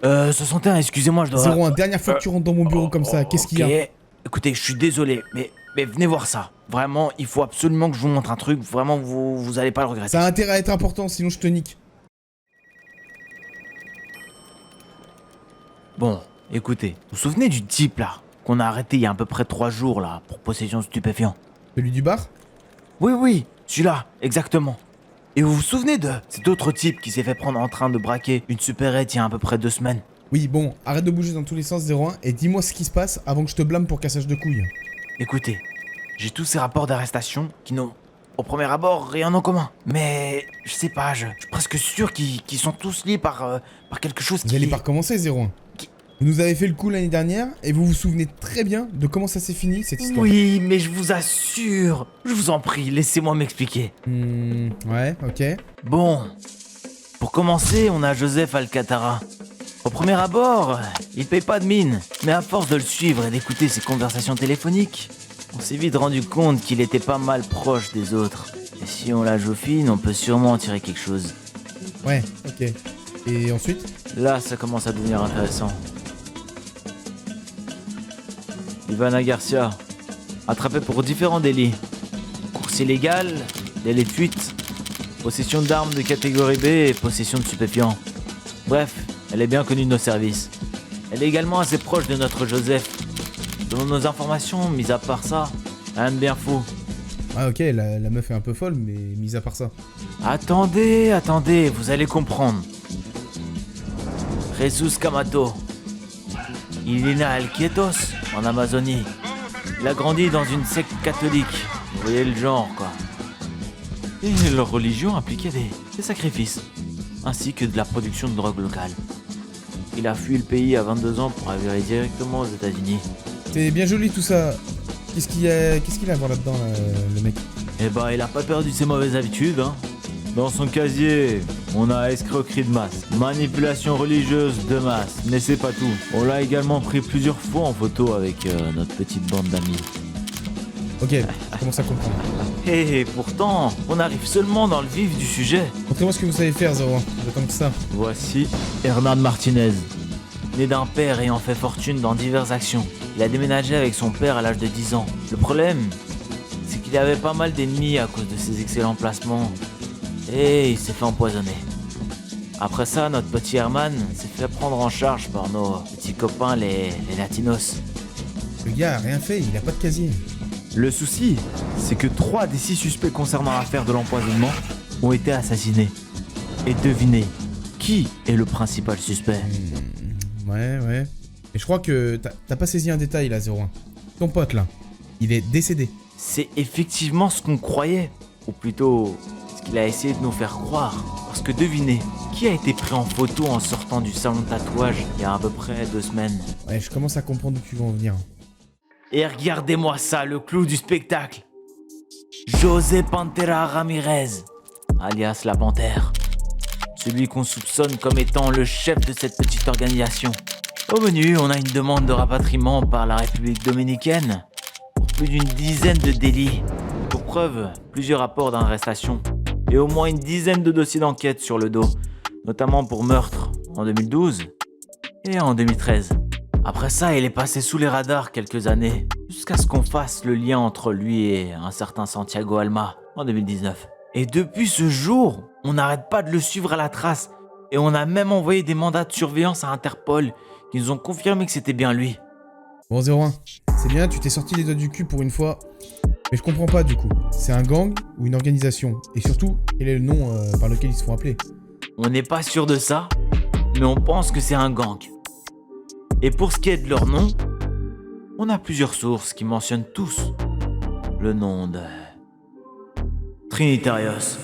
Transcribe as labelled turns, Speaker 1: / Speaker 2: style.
Speaker 1: 61, excusez-moi, je dois...
Speaker 2: 01, dernière fois que tu rentres dans mon bureau comme ça, qu'est-ce qu'il y a?
Speaker 1: Ok. Écoutez, je suis désolé, mais venez voir ça. Vraiment, il faut absolument que je vous montre un truc. Vraiment, vous allez pas le regretter.
Speaker 2: Ça a intérêt à être important, sinon je te nique.
Speaker 1: Bon, écoutez, vous vous souvenez du type là qu'on a arrêté il y a à peu près 3 jours là pour possession de stupéfiants?
Speaker 2: Celui du bar?
Speaker 1: Oui, celui-là, exactement. Et vous vous souvenez de cet autre type qui s'est fait prendre en train de braquer une supérette il y a à peu près 2 semaines?
Speaker 2: Oui, bon, arrête de bouger dans tous les sens 01 et dis-moi ce qui se passe avant que je te blâme pour cassage de couilles.
Speaker 1: Écoutez, j'ai tous ces rapports d'arrestation qui n'ont, au premier abord, rien en commun. Mais, je sais pas, je suis presque sûr qu'ils sont tous liés par quelque chose
Speaker 2: Vous
Speaker 1: qui...
Speaker 2: allez pas recommencer 01. Vous nous avez fait le coup l'année dernière et vous vous souvenez très bien de comment ça s'est fini cette histoire.
Speaker 1: Oui, mais je vous assure, je vous en prie, laissez-moi m'expliquer.
Speaker 2: Ouais, ok.
Speaker 1: Bon, pour commencer, on a Joseph Alcatara. Au premier abord, il paye pas de mine, mais à force de le suivre et d'écouter ses conversations téléphoniques, on s'est vite rendu compte qu'il était pas mal proche des autres. Et si on la joue fine, on peut sûrement en tirer quelque chose.
Speaker 2: Ouais, ok. Et ensuite?
Speaker 1: Là, ça commence à devenir intéressant. Ivana Garcia, attrapée pour différents délits. Course illégale, délit de fuite, possession d'armes de catégorie B et possession de stupéfiants. Bref, elle est bien connue de nos services. Elle est également assez proche de notre Joseph. Selon nos informations, mis à part ça, rien de bien fou.
Speaker 2: Ah ok, la meuf est un peu folle, mais mis à part ça.
Speaker 1: Attendez, vous allez comprendre. Jesus Camato. Il est né à Alquietos, en Amazonie. Il a grandi dans une secte catholique. Vous voyez le genre, quoi. Et leur religion impliquait des sacrifices, ainsi que de la production de drogue locale. Il a fui le pays à 22 ans pour arriver directement aux États-Unis.
Speaker 2: C'est bien joli tout ça. Qu'est-ce qu'il a à voir là-dedans, le mec?
Speaker 1: Eh ben, il a pas perdu ses mauvaises habitudes, hein. Dans son casier, on a escroquerie de masse, manipulation religieuse de masse, mais c'est pas tout. On l'a également pris plusieurs fois en photo avec notre petite bande d'amis.
Speaker 2: Ok, je commence à comprendre.
Speaker 1: Et pourtant, on arrive seulement dans le vif du sujet.
Speaker 2: Montrez-moi ce que vous savez faire, 01. J'attends que ça.
Speaker 1: Voici Hernán Martinez. Né d'un père ayant fait fortune dans diverses actions, il a déménagé avec son père à l'âge de 10 ans. Le problème, c'est qu'il avait pas mal d'ennemis à cause de ses excellents placements. Et il s'est fait empoisonner. Après ça, notre petit Herman s'est fait prendre en charge par nos petits copains les latinos.
Speaker 2: Le gars a rien fait, il a pas de casier.
Speaker 1: Le souci, c'est que 3 des 6 suspects concernant l'affaire de l'empoisonnement ont été assassinés. Et devinez, qui est le principal suspect?
Speaker 2: Ouais. Et je crois que t'as pas saisi un détail là, 01. Ton pote là, il est décédé.
Speaker 1: C'est effectivement ce qu'on croyait. Ou plutôt, ce qu'il a essayé de nous faire croire. Parce que devinez, qui a été pris en photo en sortant du salon de tatouage il y a à peu près 2 semaines?
Speaker 2: Ouais, je commence à comprendre d'où tu veux en venir.
Speaker 1: Et regardez-moi ça, le clou du spectacle. José Pantera Ramirez, alias la Panthère. Celui qu'on soupçonne comme étant le chef de cette petite organisation. Au menu, on a une demande de rapatriement par la République dominicaine pour plus d'une dizaine de délits. Pour preuve, plusieurs rapports d'arrestation et au moins une dizaine de dossiers d'enquête sur le dos, notamment pour meurtre en 2012 et en 2013. Après ça, il est passé sous les radars quelques années, jusqu'à ce qu'on fasse le lien entre lui et un certain Santiago Alma en 2019. Et depuis ce jour, on n'arrête pas de le suivre à la trace, et on a même envoyé des mandats de surveillance à Interpol qui nous ont confirmé que c'était bien lui.
Speaker 2: Bon, 01, c'est bien, tu t'es sorti les doigts du cul pour une fois. Mais je comprends pas du coup. C'est un gang ou une organisation? Et surtout, quel est le nom par lequel ils se font appeler?
Speaker 1: On n'est pas sûr de ça, mais on pense que c'est un gang. Et pour ce qui est de leur nom, on a plusieurs sources qui mentionnent tous le nom de Trinitarios.